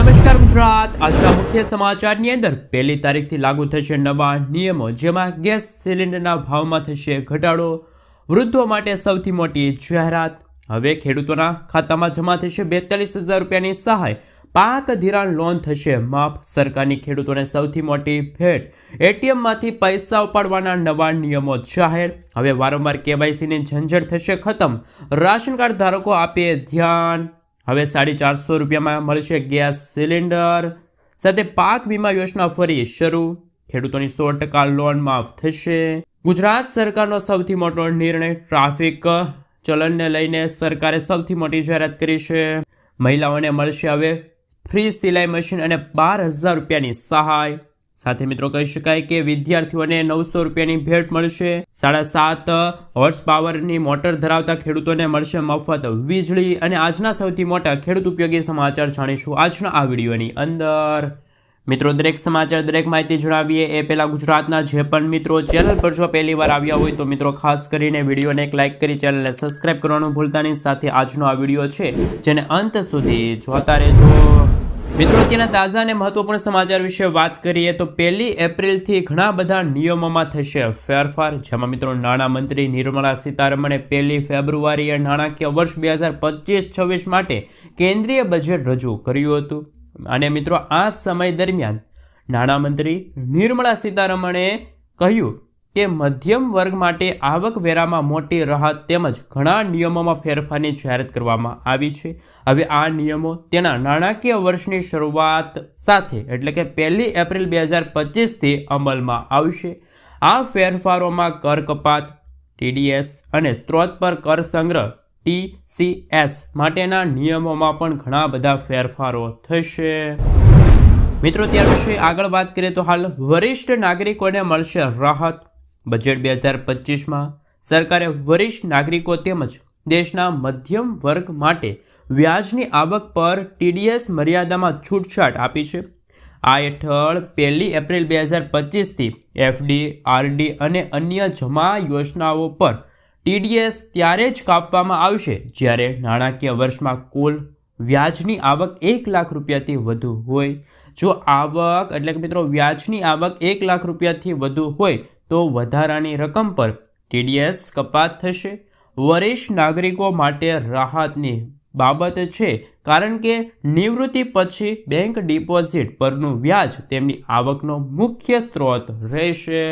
નમસ્કાર ગુજરાત, આજના મુખ્ય સમાચારની અંદર 1લી તારીખથી લાગુ થશે નવા નિયમો, જેમાં ગેસ સિલિન્ડરના ભાવમાં થશે ઘટાડો. વૃદ્ધો માટે સૌથી મોટી જાહેરાત. હવે ખેડૂતોના ખાતામાં જમા થશે 42,000 રૂપિયાની સહાય. પાક ધિરાણ લોન થશે માફ. સરકારની ખેડૂતોને સૌથી મોટી ભેટ. એટીએમમાંથી પૈસા ઉપાડવાના નવા નિયમો જાહેર. હવે વારંવાર કેવાયસીની ઝંઝટ થશે ખતમ. રાશન કાર્ડ ધારકો આપે ધ્યાન. હવે 450 રૂપિયામાં મળશે ગેસ સિલિન્ડર. સાથે પાક વીમા યોજના ફરી શરૂ. ખેડૂતોની 100% લોન માફ થશે. ગુજરાત સરકારનો સૌથી મોટો નિર્ણય. ટ્રાફિક ચલણને લઈને સરકારે સૌથી મોટી જાહેરાત કરી છે. મહિલાઓને મળશે હવે ફ્રી સિલાઈ મશીન અને 12,000 રૂપિયાની સહાય. સાથે મિત્રો કહી શકાય કે વિદ્યાર્થીઓને 900 રૂપિયાની ભેટ મળશે. 7.5 હોર્સ પાવરની મોટર ધરાવતા ખેડૂતોને મળશે મફત વીજળી. અને આજના સૌથી મોટા ખેડૂત ઉપયોગી સમાચાર જાણીશું આજના આ વિડીયોની અંદર. મિત્રો, દરેક સમાચાર, દરેક માહિતી જણાવીએ એ પહેલા ગુજરાતના જે પણ મિત્રો ચેનલ પર જો પહેલી વાર આવ્યા હોય તો મિત્રો ખાસ કરીને વિડીયોને એક લાઇક કરી ચેનલને સબસ્ક્રાઇબ કરવાનું ભૂલતા નહીં. સાથે આજનો આ વિડીયો છે જેને અંત સુધી જોતા રહેજો. મિત્રો, અત્યારના તાજા અને મહત્વપૂર્ણ સમાચાર વિશે વાત કરીએ તો 1લી એપ્રિલથી ઘણા બધા નિયમોમાં થશે ફેરફાર. જેમાં મિત્રો નાણામંત્રી નિર્મલા સીતારમણે 1લી ફેબ્રુઆરીએ નાણાકીય વર્ષ 2025-26 માટે કેન્દ્રીય બજેટ રજૂ કર્યું હતું. અને મિત્રો આ સમય દરમિયાન નાણામંત્રી નિર્મલા સીતારમણે કહ્યું કે મધ્યમ વર્ગ માટે આવકવેરામાં મોટી રાહત તેમજ ઘણા નિયમોમાં ફેરફારની જાહેરાત કરવામાં આવી છે. હવે આ નિયમો તેના નાણાકીય વર્ષની શરૂઆત સાથે એટલે કે 1લી એપ્રિલ 2025થી અમલમાં આવશે. આ ફેરફારોમાં કર કપાત, TDS અને સ્ત્રોત પર કર સંગ્રહ TCS માટેના નિયમોમાં પણ ઘણા બધા ફેરફારો થશે. મિત્રો, ત્યાર પછી આગળ વાત કરીએ તો હાલ વરિષ્ઠ નાગરિકોને મળશે રાહત. બજેટ 2025માં સરકારે વરિષ્ઠ નાગરિકો તેમજ દેશના મધ્યમ વર્ગ માટે વ્યાજની આવક પર TDS મર્યાદામાં છૂટછાટ આપી છે. આ હેઠળ 1લી એપ્રિલ 2025થી FD, RD અને અન્ય જમા યોજનાઓ પર TDS ત્યારે જ કાપવામાં આવશે જ્યારે નાણાકીય વર્ષમાં કુલ વ્યાજની આવક 1 લાખ રૂપિયાથી વધુ હોય. જો આવક એટલે કે મિત્રો વ્યાજની આવક 1 લાખ રૂપિયાથી વધુ હોય તો વધારાની રકમ પર TDS કપાત થશે. વરિષ્ઠ નાગરિકો માટે રાહતની બાબત છે કારણ કે નિવૃત્તિ પછી બેંક ડિપોઝિટ પરનું વ્યાજ તેમની આવકનો મુખ્ય સ્ત્રોત રહેશે.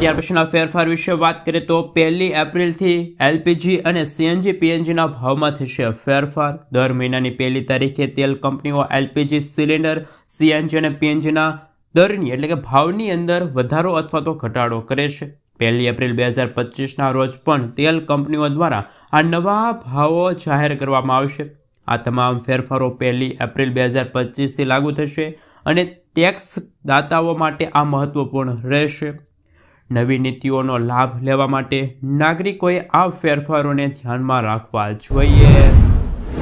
ત્યાર પછીના ફેરફાર વિશે વાત કરીએ તો 1લી એપ્રિલથી LPG અને CNG PNGના ભાવમાં થશે ફેરફાર. દર મહિનાની 1લી તારીખે તેલ કંપનીઓ LPG સિલિન્ડર, CNG અને PNGના દરની એટલે કે ભાવની અંદર વધારો અથવા તો ઘટાડો કરે છે. 1લી એપ્રિલ 2025ના રોજ પણ તેલ કંપનીઓ દ્વારા આ નવા ભાવો જાહેર કરવામાં આવશે. આ તમામ ફેરફારો 1લી એપ્રિલ 2025થી લાગુ થશે અને ટેક્સ દાતાઓ માટે આ મહત્વપૂર્ણ રહેશે. નવી નીતિઓનો લાભ લેવા માટે નાગરિકોએ આ ફેરફારોને ધ્યાનમાં રાખવા જોઈએ.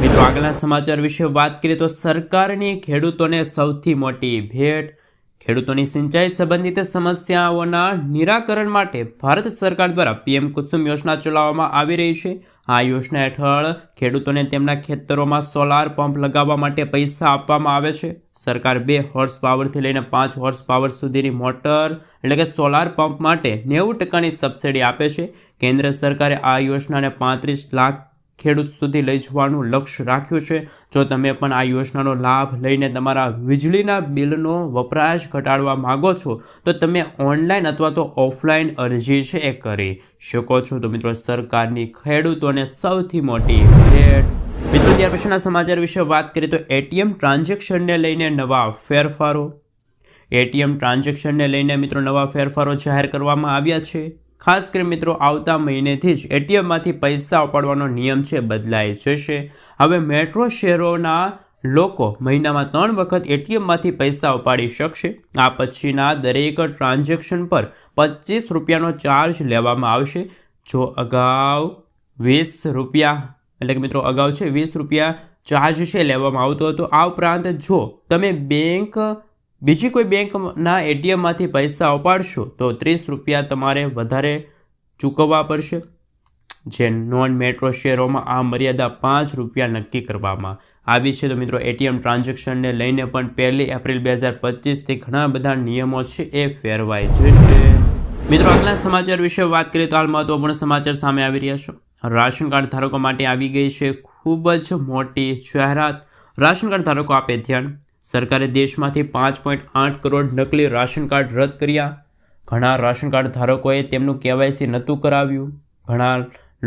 મિત્રો, આગળના સમાચાર વિશે વાત કરીએ તો સરકારની ખેડૂતોને સૌથી મોટી ભેટ. ખેડૂતોની સિંચાઈ સંબંધિત સમસ્યાઓના નિરાકરણ માટે ભારત સરકાર દ્વારા PM કુસુમ યોજના ચલાવવામાં આવી રહી છે. આ યોજના હેઠળ ખેડૂતોને તેમના ખેતરોમાં સોલાર પંપ લગાવવા માટે પૈસા આપવામાં આવે છે. સરકાર 2 હોર્સ પાવરથી લઈને 5 હોર્સ પાવર સુધીની મોટર એટલે કે સોલાર પંપ માટે 90%ની સબસિડી આપે છે. કેન્દ્ર સરકારે આ યોજનાને 35 લાખ ખેડૂત સુધી લઈ જવાનું લક્ષ્ય રાખ્યું છે. જો તમે પણ આ યોજનાનો લાભ લઈને તમારા વીજળીના બિલનો વપરાશ ઘટાડવા માંગો છો તો તમે ઓનલાઈન અથવા તો ઓફલાઈન અરજી છે એ કરી શકો છો. તો મિત્રો, સરકારની ખેડૂતોને સૌથી મોટી ભેટ. મિત્રો, ત્યાર પછીના સમાચાર વિશે વાત કરીએ તો ATM ટ્રાન્ઝેક્શનને લઈને નવા ફેરફારો. ATM ટ્રાન્ઝેક્શનને લઈને મિત્રો નવા ફેરફારો જાહેર કરવામાં આવ્યા છે. ખાસ કરીને મિત્રો આવતા મહિનેથી જ ATMમાંથી પૈસા ઉપાડવાનો નિયમ છે બદલાઈ જશે. હવે મેટ્રો શહેરોના લોકો મહિનામાં 3 વખત ATMમાંથી પૈસા ઉપાડી શકશે. આ પછીના દરેક ટ્રાન્ઝેક્શન પર 25 રૂપિયાનો ચાર્જ લેવામાં આવશે. જો અગાઉ 20 રૂપિયા એટલે કે મિત્રો અગાઉ છે 20 રૂપિયા ચાર્જ છે લેવામાં આવતો હતો. આ ઉપરાંત જો તમે બીજી કોઈ બેંકના ATMમાંથી પૈસા ઉપાડશો તો 30 રૂપિયા તમારે વધારે ચૂકવવા પડશે. જે નોન મેટ્રો શહેરોમાં આ મર્યાદા 5 રૂપિયા નક્કી કરવામાં આવી છે. તો મિત્રો એટીએમ ટ્રાન્ઝેક્શનને લઈને પણ 1 એપ્રિલ 2025થી ઘણા બધા નિયમો છે એ ફેરવાઈ જશે. મિત્રો આગલા સમાચાર વિશે વાત કરીએ તો હાલ મહત્વપૂર્ણ સમાચાર સામે આવી રહ્યા છે. રાશન કાર્ડ ધારકો માટે આવી ગઈ છે ખૂબ જ મોટી જાહેરાત. રાશન કાર્ડ ધારકો આપે ધ્યાન. સરકારે દેશમાંથી 5.8 કરોડ નકલી રાશન કાર્ડ રદ કર્યા. ઘણા રાશન કાર્ડ ધારકોએ તેમનું KYC નહોતું કરાવ્યું. ઘણા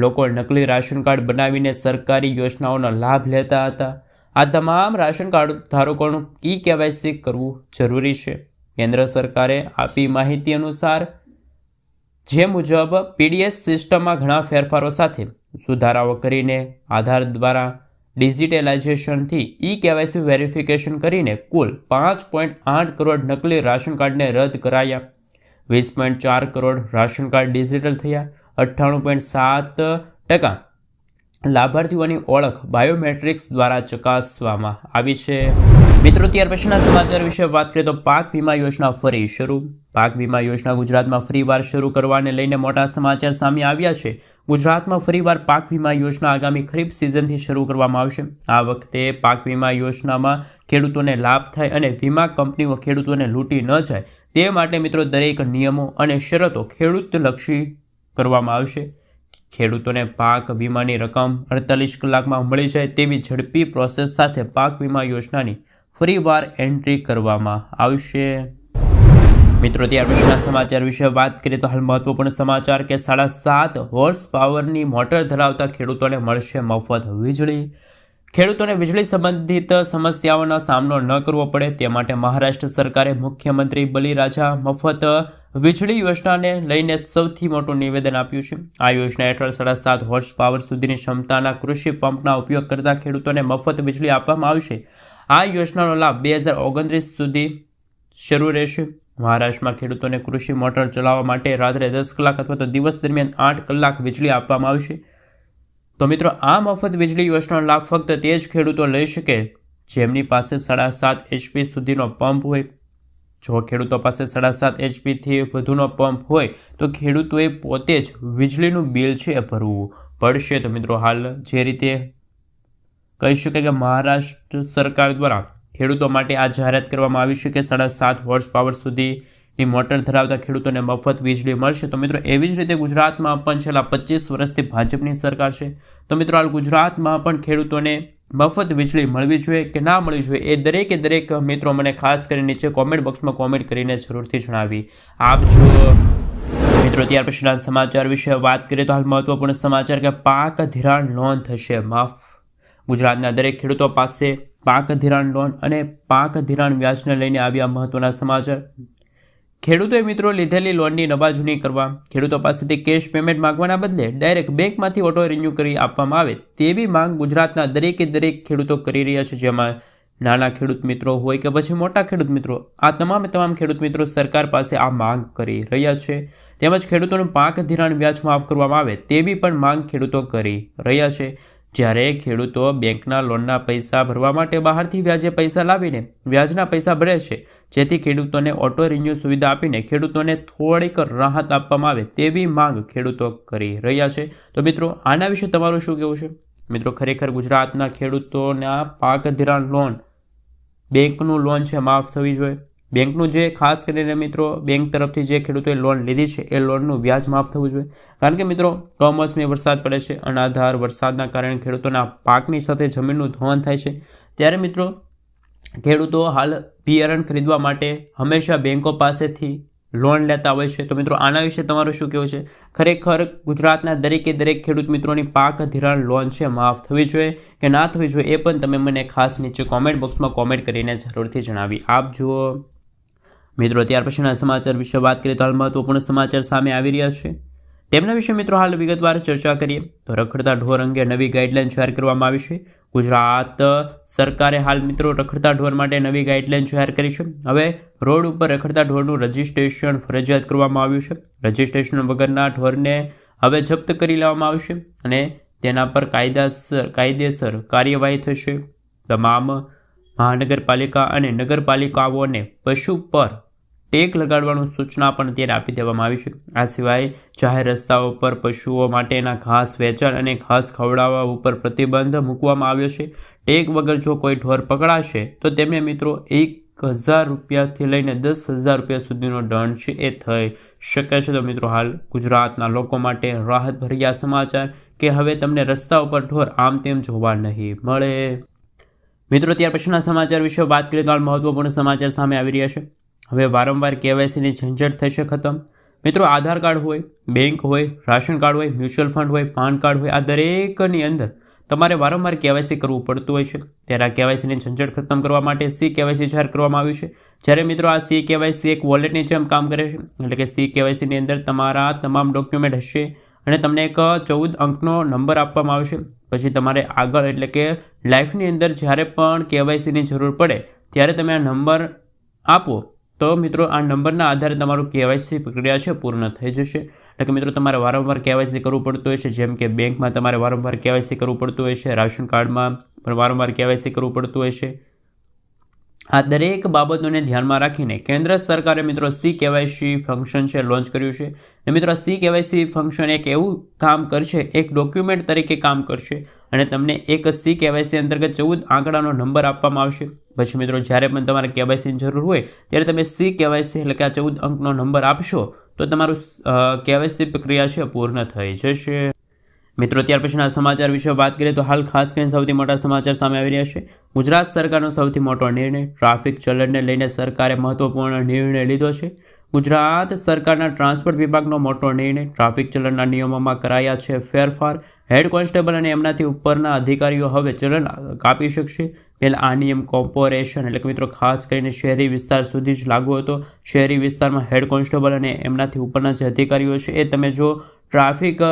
લોકો નકલી રાશન કાર્ડ બનાવીને સરકારી યોજનાઓનો લાભ લેતા હતા. આ તમામ રાશન કાર્ડ ધારકોનું KYC કરવું જરૂરી છે. કેન્દ્ર સરકારે આપી માહિતી અનુસાર જે મુજબ PDS સિસ્ટમમાં ઘણા ફેરફારો સાથે સુધારાઓ કરીને આધાર દ્વારા ડિજિટલાઇઝેશનથી KYC વેરિફિકેશન કરીને કુલ 5.8 કરોડ નકલી રાશન કાર્ડને રદ કરાયા. 20.4 કરોડ રાશન કાર્ડ ડિજિટલ થયા. 98.7% લાભાર્થીઓની ઓળખ બાયોમેટ્રિક્સ દ્વારા ચકાસવામાં આવી છે. મિત્રો ત્યાર પછીના સમાચાર વિશે વાત કરીએ તો પાક વીમા યોજના ફરી શરૂ. પાક વીમા યોજના ગુજરાતમાં ફરીવાર શરૂ કરવાને લઈને મોટા સમાચાર સામે આવ્યા છે. ગુજરાતમાં ફરીવાર પાક વીમા યોજના આગામી ખરીફ સિઝનથી શરૂ કરવામાં આવશે. આ વખતે પાક વીમા યોજનામાં ખેડૂતોને લાભ થાય અને વીમા કંપનીઓ ખેડૂતોને લૂંટી ન જાય તે માટે મિત્રો દરેક નિયમો અને શરતો ખેડૂતલક્ષી કરવામાં આવશે. ખેડૂતોને પાક વીમાની રકમ 48 કલાકમાં મળી જાય તેવી ઝડપી પ્રોસેસ સાથે પાક વીમા યોજનાની ફરીવાર એન્ટ્રી કરવામાં આવશે. મિત્રો ત્યાર પછીના સમાચાર વિશે વાત કરીએ તો હાલ મહત્વપૂર્ણ સમાચાર કે 7.5 હોર્સ પાવરની મોટર ધરાવતા ખેડૂતોને મળશે મફત વીજળી. ખેડૂતોને વીજળી સંબંધિત સમસ્યાઓનો સામનો ન કરવો પડે તે માટે મહારાષ્ટ્ર સરકારે મુખ્યમંત્રી બલિરાજા મફત વીજળી યોજનાને લઈને સૌથી મોટું નિવેદન આપ્યું છે. આ યોજના હેઠળ 7.5 હોર્સ પાવર સુધીની ક્ષમતાના કૃષિ પંપના ઉપયોગ કરતા ખેડૂતોને મફત વીજળી આપવામાં આવશે. આ યોજનાનો લાભ 2029 સુધી શરૂ રહેશે. મહારાષ્ટ્રમાં ખેડૂતોને કૃષિ મોટર ચલાવવા માટે રાત્રે 10 કલાક અથવા તો દિવસ દરમિયાન 8 કલાક વીજળી આપવામાં આવશે. તો મિત્રો આ મફત વીજળી યોજનાનો લાભ ફક્ત તે જ ખેડૂતો લઈ શકે જેમની પાસે 7.5 HP સુધીનો પંપ હોય. જો ખેડૂતો પાસે 7.5 HPથી વધુનો પંપ હોય તો ખેડૂતોએ પોતે જ વીજળીનું બિલ છે એ ભરવું પડશે. તો મિત્રો હાલ જે રીતે કહી શકાય કે મહારાષ્ટ્ર સરકાર દ્વારા ખેડૂતો માટે આ જાહેરાત કરવામાં આવી છે કે 7.5 હોર્સ પાવર સુધીની મોટર ધરાવતા ખેડૂતોને મફત વીજળી મળશે. તો મિત્રો એવી જ રીતે ગુજરાતમાં પણ છેલ્લા 25 વર્ષથી ભાજપની સરકાર છે. તો મિત્રો હાલ ગુજરાતમાં પણ ખેડૂતોને મફત વીજળી મળવી જોઈએ કે ના મળવી જોઈએ એ દરેક મિત્રો મને ખાસ કરીને નીચે કોમેન્ટ બોક્સમાં કોમેન્ટ કરીને જરૂરથી જણાવી આપજો. મિત્રો ત્યાર પછીના સમાચાર વિશે વાત કરીએ તો હાલ મહત્વપૂર્ણ સમાચાર કે પાક ધિરાણ લોન થશે માફ. ગુજરાતના દરેક ખેડૂતો પાસે પાક ધિરાણ લોન અને પાક ધિરાણ વ્યાજને લઈને આવ્યા મહત્વના સમાચાર. ખેડૂતોએ મિત્રો લીધેલી લોનની નવાજૂની કરવા ખેડૂતો પાસેથી કેશ પેમેન્ટ માંગવાના બદલે ડાયરેક્ટ બેંકમાંથી ઓટો રિન્યૂ કરી આપવામાં આવે તેવી માંગ ગુજરાતના દરેક ખેડૂતો કરી રહ્યા છે. જેમાં નાના ખેડૂત મિત્રો હોય કે પછી મોટા ખેડૂત મિત્રો આ તમામ ખેડૂત મિત્રો સરકાર પાસે આ માંગ કરી રહ્યા છે. તેમજ ખેડૂતોનું પાક ધિરાણ વ્યાજ માફ કરવામાં આવે તેવી પણ માંગ ખેડૂતો કરી રહ્યા છે. જ્યારે ખેડૂતો બેંકના લોનના પૈસા ભરવા માટે બહારથી વ્યાજે પૈસા લાવીને વ્યાજના પૈસા ભરે છે જેથી ખેડૂતોને ઓટો રિન્યૂ સુવિધા આપીને ખેડૂતોને થોડીક રાહત આપવામાં આવે તેવી માંગ ખેડૂતો કરી રહ્યા છે. તો મિત્રો આના વિશે તમારું શું કહેવું છે? મિત્રો ખરેખર ગુજરાતના ખેડૂતોના પાક ધિરાણ લોન બેંકનું લોન છે માફ થવી જોઈએ. બેંકનું જે ખાસ કરીને મિત્રો બેંક તરફથી જે ખેડૂતોએ લોન લીધી છે એ લોનનું વ્યાજ માફ થવું જોઈએ. કારણ કે મિત્રો કમોસમી વરસાદ પડે છે. અનાધાર વરસાદના કારણે ખેડૂતોના પાકની સાથે જમીનનું ધોવાણ થાય છે. ત્યારે મિત્રો ખેડૂતો હાલ બિયારણ ખરીદવા માટે હંમેશા બેંકો પાસેથી લોન લેતા હોય છે. તો મિત્રો આના વિશે તમારું શું કહેવું છે? ખરેખર ગુજરાતના દરેક ખેડૂત મિત્રોની પાક ધિરાણ લોન છે માફ થવી જોઈએ કે ના થવી જોઈએ એ પણ તમે મને ખાસ નીચે કોમેન્ટ બોક્સમાં કોમેન્ટ કરીને જરૂરથી જણાવી આપજો. મિત્રો ત્યાર પછીના સમાચાર વિશે વાત કરીએ તો હાલ મહત્વપૂર્ણ સમાચાર સામે આવી રહ્યા છે. તેમના વિશે મિત્રો હાલ વિગતવાર ચર્ચા કરીએ તો રખડતા ઢોર અંગે નવી ગાઈડલાઈન જાહેર કરવામાં આવી છે. ગુજરાત સરકારે હાલ મિત્રો રખડતા ઢોર માટે નવી ગાઈડલાઈન જાહેર કરી છે. હવે રોડ ઉપર રખડતા ઢોરનું રજિસ્ટ્રેશન ફરજિયાત કરવામાં આવ્યું છે. રજિસ્ટ્રેશન વગરના ઢોરને હવે જપ્ત કરી લેવામાં આવશે અને તેના પર કાયદેસર કાર્યવાહી થશે. તમામ મહાનગરપાલિકા અને નગરપાલિકાઓને પશુ પર ટેગ લગાડવાની સૂચના પણ અત્યારે આપી દેવામાં આવી છે. આ સિવાય જાહેર રસ્તાઓ પર પશુઓ માટેના ઘાસ વેચાણ અને ઘાસ ખવડાવવા ઉપર પ્રતિબંધ મૂકવામાં આવ્યો છે. ટેગ વગર જો કોઈ ઢોર પકડાશે તો તેમને મિત્રો 1,000 રૂપિયાથી લઈને 10,000 રૂપિયા સુધીનો દંડ છે એ થઈ શકે છે. તો મિત્રો હાલ ગુજરાતના લોકો માટે રાહત ભર્યા સમાચાર કે હવે તમને રસ્તા ઉપર ઢોર આમ તેમ જોવા નહીં મળે. મિત્રો ત્યાર પછીના સમાચાર વિશે વાત કરીએ તો હાલ મહત્વપૂર્ણ સમાચાર સામે આવી રહ્યા છે. હવે વારંવાર કેવાયસીની ઝંઝટ થશે ખતમ. મિત્રો આધાર કાર્ડ હોય, બેંક હોય, રાશન કાર્ડ હોય, મ્યુચ્યુઅલ ફંડ હોય, પાન કાર્ડ હોય, આ દરેકની અંદર તમારે વારંવાર કેવાયસી કરવું પડતું હોય છે. ત્યારે આ કેવાયસીની ઝંઝટ ખતમ કરવા માટે સી કેવાયસી જાહેર કરવામાં આવ્યું છે. જ્યારે મિત્રો આ સી કેવાયસી એક વોલેટની જેમ કામ કરે છે. એટલે કે સી કેવાયસીની અંદર તમારા તમામ ડોક્યુમેન્ટ હશે અને તમને એક 14 અંકનો નંબર આપવામાં આવશે. પછી તમારે આગળ એટલે કે લાઈફની અંદર જ્યારે પણ કેવાયસીની જરૂર પડે ત્યારે તમે આ નંબર આપો તો મિત્રો આ નંબરના આધારે તમારું કેવાયસી પ્રક્રિયા છે પૂર્ણ થઈ જશે. એટલે કે મિત્રો તમારે વારંવાર કેવાયસી કરવું પડતું હોય છે. જેમ કે બેંકમાં તમારે વારંવાર કેવાયસી કરવું પડતું હોય છે, રાશન કાર્ડમાં પણ વારંવાર કેવાયસી કરવું પડતું હોય છે. આ દરેક બાબતોને ધ્યાનમાં રાખીને કેન્દ્ર સરકારે મિત્રો સી કેવાયસી ફંક્શન છે લોન્ચ કર્યું છે. અને મિત્રો સી કેવાયસી ફંક્શન એક એવું કામ કરશે, એક ડોક્યુમેન્ટ તરીકે કામ કરશે અને તમને એક સી કેવાયસી અંતર્ગત 14 આંકડાનો નંબર આપવામાં આવશે. પછી મિત્રો જ્યારે પણ તમારે કેવાયસીની જરૂર હોય ત્યારે તમે સી કેવાયસી એટલે કે આ 14 અંકનો નંબર આપશો તો તમારું કેવાયસી પ્રક્રિયા છે પૂર્ણ થઈ જશે. મિત્રો ત્યાર પછીના સમાચાર વિશે વાત કરીએ તો હાલ ખાસ કરીને સૌથી મોટા સમાચાર સામે આવી રહ્યા છે. ગુજરાત સરકારનો સૌથી મોટો નિર્ણય, ટ્રાફિક ચલણને લઈને સરકારે મહત્વપૂર્ણ નિર્ણય લીધો છે. ગુજરાત સરકારના ટ્રાન્સપોર્ટ વિભાગનો મોટો નિર્ણય, ટ્રાફિક ચલણના નિયમોમાં કરાયા છે ફેરફાર. હેડ કોન્સ્ટેબલ અને એમનાથી ઉપરના અધિકારીઓ હવે ચલણ કાપી શકશે. પહેલાં આ નિયમ કોર્પોરેશન એટલે કે મિત્રો ખાસ કરીને શહેરી વિસ્તાર સુધી જ લાગુ હતો. શહેરી વિસ્તારમાં હેડ કોન્સ્ટેબલ અને એમનાથી ઉપરના જે અધિકારીઓ છે એ તમે જો ટ્રાફિક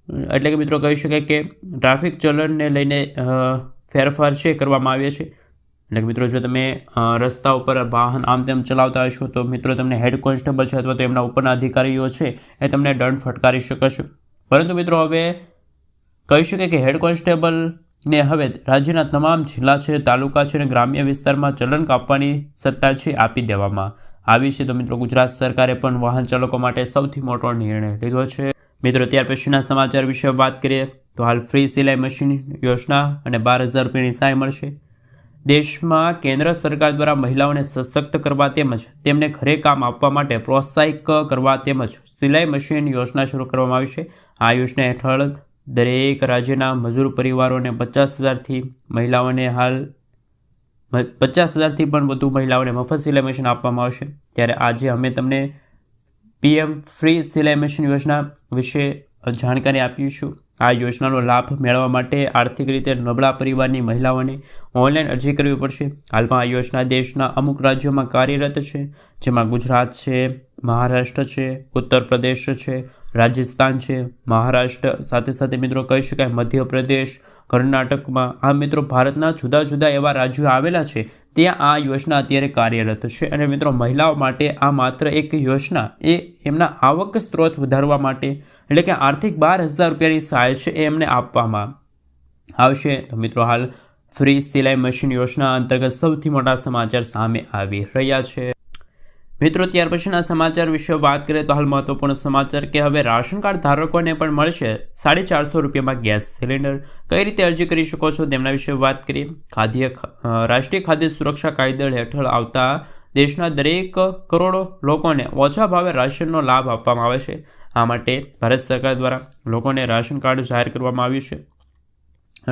એટલે કે મિત્રો કહી શકાય કે ટ્રાફિક ચલણને લઈને ફેરફાર છે કરવામાં આવ્યા છે. એટલે કે મિત્રો જો તમે રસ્તા ઉપર વાહન આમ તેમ ચલાવતા હશો તો મિત્રો તમને હેડ કોન્સ્ટેબલ છે અથવા તો એમના ઉપરના અધિકારીઓ છે એ તમને દંડ ફટકારી શકશે. પરંતુ મિત્રો હવે કહી શકાય કે હેડ કોન્સ્ટેબલને હવે રાજ્યના તમામ જિલ્લા છે, તાલુકા છે અને ગ્રામ્ય વિસ્તારમાં ચલણ કાપવાની સત્તા છે આપી દેવામાં આવી છે. તો મિત્રો ગુજરાત સરકારે પણ વાહન ચાલકો માટે સૌથી મોટો નિર્ણય લીધો છે. મિત્રો ત્યાર પછીના સમાચાર વિશે વાત કરીએ તો હાલ ફ્રી સિલાઈ મશીન યોજના અને 12,000 રૂપિયાની સહાય મળશે. દેશમાં કેન્દ્ર સરકાર દ્વારા મહિલાઓને સશક્ત કરવા તેમજ તેમને ઘરે કામ આપવા માટે પ્રોત્સાહિત કરવા તેમજ સિલાઈ મશીન યોજના શરૂ કરવામાં આવી છે. આ યોજના હેઠળ દરેક રાજ્યના મજૂર પરિવારોને 50,000થી મહિલાઓને હાલ 50,000થી પણ વધુ મહિલાઓને મફત સિલાઈ મશીન આપવામાં આવશે. ત્યારે આજે અમે તમને PM ફ્રી સિલાઈ મશીન યોજના વિશે જાણકારી આપીશું. આ યોજનાનો લાભ મેળવવા માટે આર્થિક રીતે નબળા પરિવારની મહિલાઓને ઓનલાઈન અરજી કરવી પડશે. હાલમાં આ યોજના દેશના અમુક રાજ્યોમાં કાર્યરત છે, જેમાં ગુજરાત છે, મહારાષ્ટ્ર છે, ઉત્તર પ્રદેશ છે, રાજસ્થાન છે, મહારાષ્ટ્ર, સાથે સાથે મિત્રો કહી શકાય મધ્યપ્રદેશ, કર્ણાટકમાં આ મિત્રો ભારતના જુદા જુદા એવા રાજ્યો આવેલા છે ત્યાં આ યોજના અત્યારે કાર્યરત છે. અને મિત્રો મહિલાઓ માટે આ માત્ર એક યોજના એ એમના આવક સ્ત્રોત વધારવા માટે એટલે કે આર્થિક 12,000 રૂપિયાની સહાય છે એ એમને આપવામાં આવશે. તો મિત્રો હાલ ફ્રી સિલાઈ મશીન યોજના અંતર્ગત સૌથી મોટા સમાચાર સામે આવી રહ્યા છે. મિત્રો ત્યાર પછીના સમાચાર વિશે વાત કરીએ તો હાલ મહત્વપૂર્ણ સમાચાર કે હવે રાશન કાર્ડ ધારકોને પણ મળશે 450 રૂપિયામાં ગેસ સિલિન્ડર. કઈ રીતે અરજી કરી શકો છો તેમના વિશે વાત કરીએ. રાષ્ટ્રીય ખાદ્ય સુરક્ષા કાયદા હેઠળ આવતા દેશના દરેક કરોડો લોકોને ઓછા ભાવે રાશનનો લાભ આપવામાં આવે છે. આ માટે ભારત સરકાર દ્વારા લોકોને રાશન કાર્ડ જાહેર કરવામાં આવ્યું છે.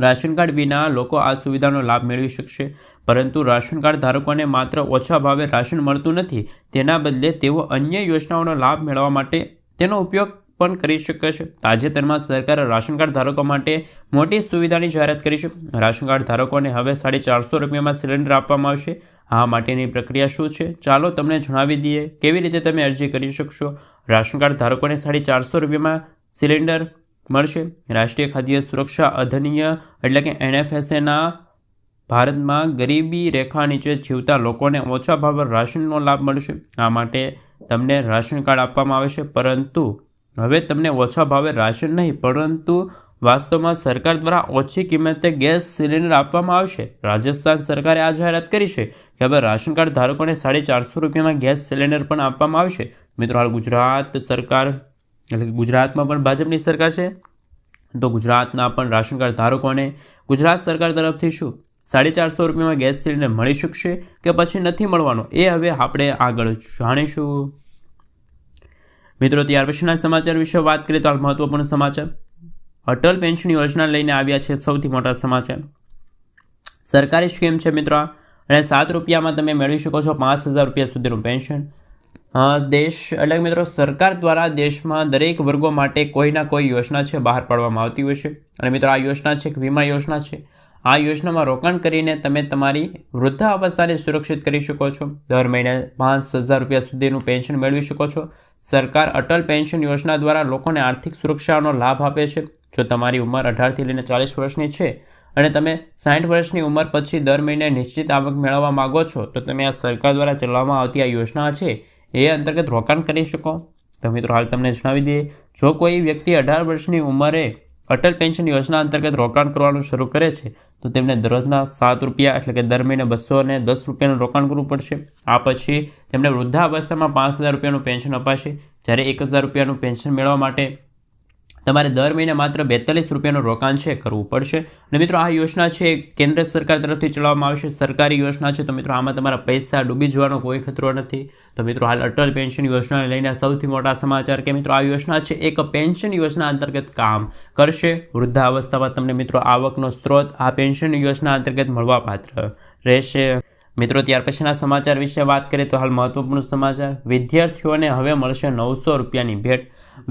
રાશન કાર્ડ વિના લોકો આ સુવિધાનો લાભ મેળવી શકશે, પરંતુ રાશન કાર્ડ ધારકોને માત્ર ઓછા ભાવે રાશન મળતું નથી, તેના બદલે તેઓ અન્ય યોજનાઓનો લાભ મેળવવા માટે તેનો ઉપયોગ પણ કરી શકે છે. તાજેતરમાં સરકારે રાશન કાર્ડ ધારકો માટે મોટી સુવિધાની જાહેરાત કરી છે. રાશન કાર્ડ ધારકોને હવે 450 રૂપિયામાં સિલિન્ડર આપવામાં આવશે. આ માટેની પ્રક્રિયા શું છે ચાલો તમને જણાવી દઈએ. કેવી રીતે તમે અરજી કરી શકશો. રાશન કાર્ડ ધારકોને 450 રૂપિયામાં સિલિન્ડર મળશે. રાષ્ટ્રીય ખાદ્ય સુરક્ષા અધિનિયમ એટલે કે NFSAના ભારતમાં ગરીબી રેખા નીચે જીવતા લોકોને ઓછા ભાવે રાશનનો લાભ મળશે. આ માટે તમને રાશન કાર્ડ આપવામાં આવે છે, પરંતુ હવે તમને ઓછા ભાવે રાશન નહીં પરંતુ વાસ્તવમાં સરકાર દ્વારા ઓછી કિંમતે ગેસ સિલિન્ડર આપવામાં આવશે. રાજસ્થાન સરકારે આ જાહેરાત કરી છે કે હવે રાશન કાર્ડ ધારકોને 450 રૂપિયામાં ગેસ સિલિન્ડર પણ આપવામાં આવશે. મિત્રો, હાલ ગુજરાત સરકાર એટલે કે ગુજરાતમાં પણ ભાજપની સરકાર છે, તો ગુજરાતના પણ રાશન કાર્ડ ધારકોને ગુજરાત સરકાર તરફથી શું 450 રૂપિયામાં ગેસ સિલિન્ડર મળી શકશે કે પછી નથી મળવાનો, એ હવે આપણે આગળ જાણીશું. મિત્રો, ત્યાર પછીના સમાચાર વિશે વાત કરીએ તો હાલ મહત્વપૂર્ણ સમાચાર. અટલ પેન્શન યોજના લઈને આવ્યા છે સૌથી મોટા સમાચાર. સરકારી સ્કીમ છે મિત્રો, અને 7 રૂપિયામાં તમે મેળવી શકો છો 5,000 રૂપિયા સુધીનું પેન્શન. દેશ એટલે મિત્રો સરકાર દ્વારા દેશમાં દરેક વર્ગો માટે કોઈના કોઈ યોજના છે બહાર પાડવામાં આવતી હોય છે. અને મિત્રો આ યોજના છે એક વીમા યોજના છે. આ યોજનામાં રોકાણ કરીને તમે તમારી વૃદ્ધાવસ્થાને સુરક્ષિત કરી શકો છો. દર મહિને 5,000 રૂપિયા સુધીનું પેન્શન મેળવી શકો છો. સરકાર અટલ પેન્શન યોજના દ્વારા લોકોને આર્થિક સુરક્ષાનો લાભ આપે છે. જો તમારી ઉંમર 18થી લઈને 40 વર્ષની છે અને તમે 60 વર્ષની ઉંમર પછી દર મહિને નિશ્ચિત આવક મેળવવા માગો છો, તો તમે આ સરકાર દ્વારા ચલાવવામાં આવતી આ યોજના છે એ અંતર્ગત રોકાણ કરી શકો. તો મિત્રો હાલ તમને જણાવી દઈએ, જો કોઈ વ્યક્તિ 18 વર્ષની ઉંમરે અટલ પેન્શન યોજના અંતર્ગત રોકાણ કરવાનું શરૂ કરે છે તો તેમને દરરોજના 7 રૂપિયા એટલે કે દર મહિને 210 રૂપિયાનું રોકાણ કરવું પડશે. આ પછી તેમને વૃદ્ધાવસ્થામાં 5,000 રૂપિયાનું પેન્શન અપાશે. જ્યારે 1,000 રૂપિયાનું પેન્શન મેળવવા માટે તમારે દર મહિને માત્ર 42 રૂપિયાનું રોકાણ છે કરવું પડશે. અને મિત્રો આ યોજના છે કેન્દ્ર સરકાર તરફથી ચલાવવામાં આવશે, સરકારી યોજના છે. તો મિત્રો આમાં તમારા પૈસા ડૂબી જવાનો કોઈ ખતરો નથી. તો મિત્રો હાલ અટલ પેન્શન યોજનાને લઈને સૌથી મોટા સમાચાર કે મિત્રો આ યોજના છે એક પેન્શન યોજના અંતર્ગત કામ કરશે. વૃદ્ધાવસ્થામાં તમને મિત્રો આવકનો સ્ત્રોત આ પેન્શન યોજના અંતર્ગત મળવાપાત્ર રહેશે. મિત્રો ત્યાર પછીના સમાચાર વિશે વાત કરીએ તો હાલ મહત્વપૂર્ણ સમાચાર. વિદ્યાર્થીઓને હવે મળશે 900 રૂપિયાની ભેટ.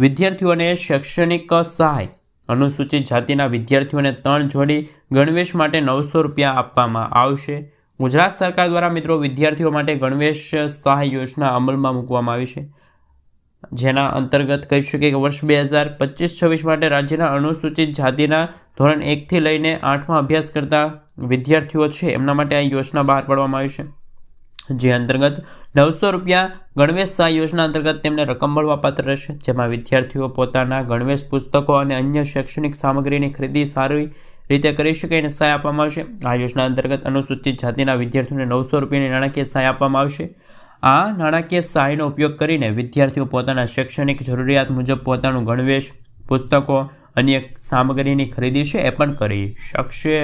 વિદ્યાર્થીઓને શૈક્ષણિક સહાય. અનુસૂચિત જાતિના વિદ્યાર્થીઓને 3 જોડી ગણવેશ માટે 900 રૂપિયા આપવામાં આવશે. ગુજરાત સરકાર દ્વારા મિત્રો વિદ્યાર્થીઓ માટે ગણવેશ સહાય યોજના અમલમાં મૂકવામાં આવી છે, જેના અંતર્ગત કહી શકીએ કે વર્ષ 2025-26 માટે રાજ્યના અનુસૂચિત જાતિના ધોરણ 1થી લઈને 8માં અભ્યાસ કરતા વિદ્યાર્થીઓ છે એમના માટે આ યોજના બહાર પાડવામાં આવી છે, જે અંતર્ગત 900 રૂપિયા ગણવેશ સહાય યોજના અંતર્ગત તેમને રકમ મળવાપાત્ર રહેશે. જેમાં વિદ્યાર્થીઓ પોતાના ગણવેશ પુસ્તકો અને અન્ય શૈક્ષણિક સામગ્રીની ખરીદી સારી રીતે કરી શકે અને સહાય આપવામાં આવશે. આ યોજના અંતર્ગત અનુસૂચિત જાતિના વિદ્યાર્થીઓને 900 રૂપિયાની નાણાકીય સહાય આપવામાં આવશે. આ નાણાકીય સહાયનો ઉપયોગ કરીને વિદ્યાર્થીઓ પોતાના શૈક્ષણિક જરૂરિયાત મુજબ પોતાનું ગણવેશ પુસ્તકો અન્ય સામગ્રીની ખરીદી છે એ પણ કરી શકશે.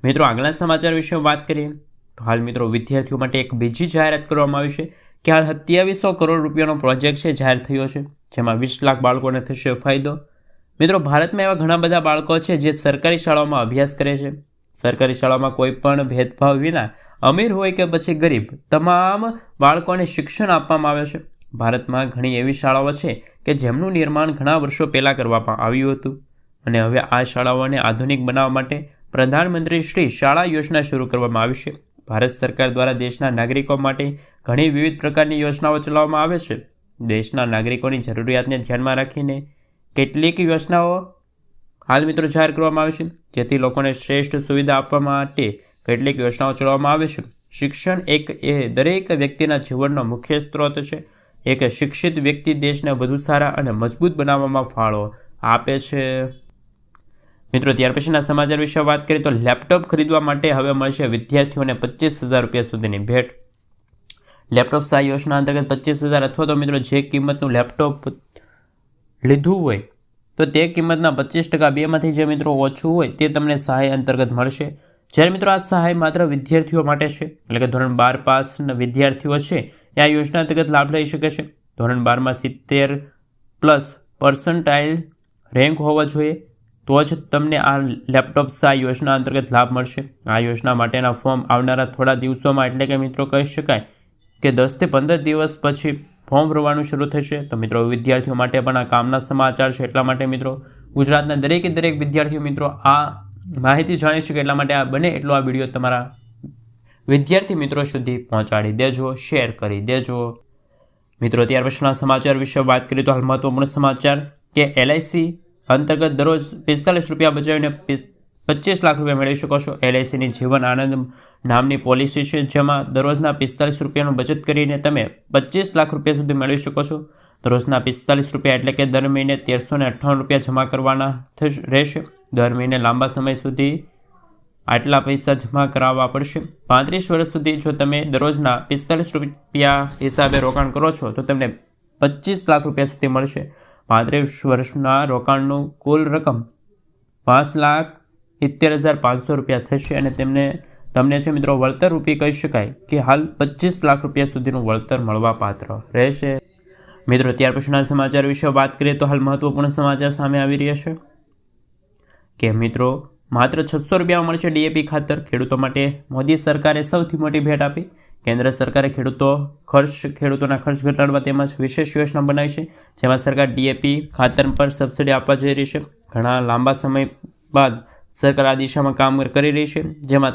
મિત્રો આગળના સમાચાર વિશે વાત કરીએ તો હાલ મિત્રો વિદ્યાર્થીઓ માટે એક બીજી જાહેરાત કરવામાં આવી છે કે હાલ 2700 કરોડ રૂપિયાનો પ્રોજેક્ટ છે જાહેર થયો છે, જેમાં 20 લાખ બાળકોને થશે ફાયદો. મિત્રો ભારતમાં એવા ઘણા બધા બાળકો છે જે સરકારી શાળાઓમાં અભ્યાસ કરે છે. સરકારી શાળામાં કોઈ પણ ભેદભાવ વિના અમીર હોય કે પછી ગરીબ તમામ બાળકોને શિક્ષણ આપવામાં આવે છે. ભારતમાં ઘણી એવી શાળાઓ છે કે જેમનું નિર્માણ ઘણા વર્ષો પહેલાં કરવામાં આવ્યું હતું અને હવે આ શાળાઓને આધુનિક બનાવવા માટે પ્રધાનમંત્રી શ્રી શાળા યોજના શરૂ કરવામાં આવી છે. ભારત સરકાર દ્વારા દેશના નાગરિકો માટે ઘણી વિવિધ પ્રકારની યોજનાઓ ચલાવવામાં આવે છે. દેશના નાગરિકોની જરૂરિયાતને ધ્યાનમાં રાખીને કેટલીક યોજનાઓ હાલ મિત્રો જાહેર કરવામાં આવે છે, જેથી લોકોને શ્રેષ્ઠ સુવિધા આપવા માટે કેટલીક યોજનાઓ ચલાવવામાં આવે છે. શિક્ષણ એ દરેક વ્યક્તિના જીવનનો મુખ્ય સ્ત્રોત છે. એક શિક્ષિત વ્યક્તિ દેશને વધુ સારા અને મજબૂત બનાવવામાં ફાળો આપે છે. મિત્રો ત્યાર પછીના સમાચાર વિશે વાત કરીએ તો લેપટોપ ખરીદવા માટે હવે મળશે વિદ્યાર્થીઓને 25,000 રૂપિયા સુધીની ભેટ. લેપટોપ સહાય યોજના અંતર્ગત 25,000 અથવા તો મિત્રો જે કિંમતનું લેપટોપ લીધું હોય તો તે કિંમતના 25% બેમાંથી જે મિત્રો ઓછું હોય તે તમને સહાય અંતર્ગત મળશે. જ્યારે મિત્રો આ સહાય માત્ર વિદ્યાર્થીઓ માટે છે, એટલે કે ધોરણ 12 પાસના વિદ્યાર્થીઓ છે એ આ યોજના અંતર્ગત લાભ લઈ શકે છે. ધોરણ 12માં 70+% રેન્ક હોવો જોઈએ તો જ તમને આ લેપટોપ સહાય યોજના અંતર્ગત લાભ મળશે. આ યોજના માટેના ફોર્મ આવનારા થોડા દિવસોમાં એટલે કે મિત્રો કહી શકાય કે 10 થી 15 દિવસ પછી ફોર્મ ભરવાનું શરૂ થશે. તો મિત્રો વિદ્યાર્થીઓ માટે પણ આ કામના સમાચાર છે, એટલા માટે મિત્રો ગુજરાતના દરેક વિદ્યાર્થીઓ મિત્રો આ માહિતી જાણી શકે એટલા માટે આ બને એટલો આ વિડીયો તમારા વિદ્યાર્થી મિત્રો સુધી પહોંચાડી દેજો, શેર કરી દેજો. મિત્રો ત્યાર પછીના સમાચાર વિશે વાત કરીએ તો હાલ મહત્વપૂર્ણ સમાચાર કે LIC અંતર્ગત દરરોજ 45 રૂપિયા બચાવીને 25 લાખ રૂપિયા મેળવી શકો છો. LICની જીવન આનંદ નામની પોલિસી છે, જેમાં દરરોજના 45 રૂપિયાનું બચત કરીને તમે 25 લાખ રૂપિયા સુધી મેળવી શકો છો. દરરોજના 45 રૂપિયા એટલે કે દર મહિને 1358 રૂપિયા જમા કરવાના રહેશે. દર મહિને લાંબા સમય સુધી આટલા પૈસા જમા કરાવવા પડશે. 35 વર્ષ સુધી જો તમે દરરોજના 45 રૂપિયા હિસાબે રોકાણ કરો છો તો તમને 25 લાખ રૂપિયા સુધી મળશે. 35 વર્ષના રોકાણનું કુલ રકમ 5,70,500 રૂપિયા થશે અને તમને છે મિત્રો વળતર રૂપી કહી શકાય કે હાલ 25 લાખ રૂપિયા સુધીનું વળતર મળવા પાત્ર રહેશે. મિત્રો ત્યાર પછીના સમાચાર વિશે વાત કરીએ તો હાલ મહત્વપૂર્ણ સમાચાર સામે આવી રહ્યા છે કે મિત્રો માત્ર 600 રૂપિયા મળશે ડીએપી ખાતર. ખેડૂતો માટે મોદી સરકારે સૌથી મોટી ભેટ આપી. કેન્દ્ર સરકારે ખેડૂતોના ખર્ચ ઘટાડવા તેમજ વિશેષ યોજના બનાવી છે, જેમાં સરકાર ડીએપી ખાતર પર સબસિડી આપવા જઈ રહી છે. ઘણા લાંબા સમય બાદ સરકાર આ દિશામાં કામ કરી રહી છે, જેમાં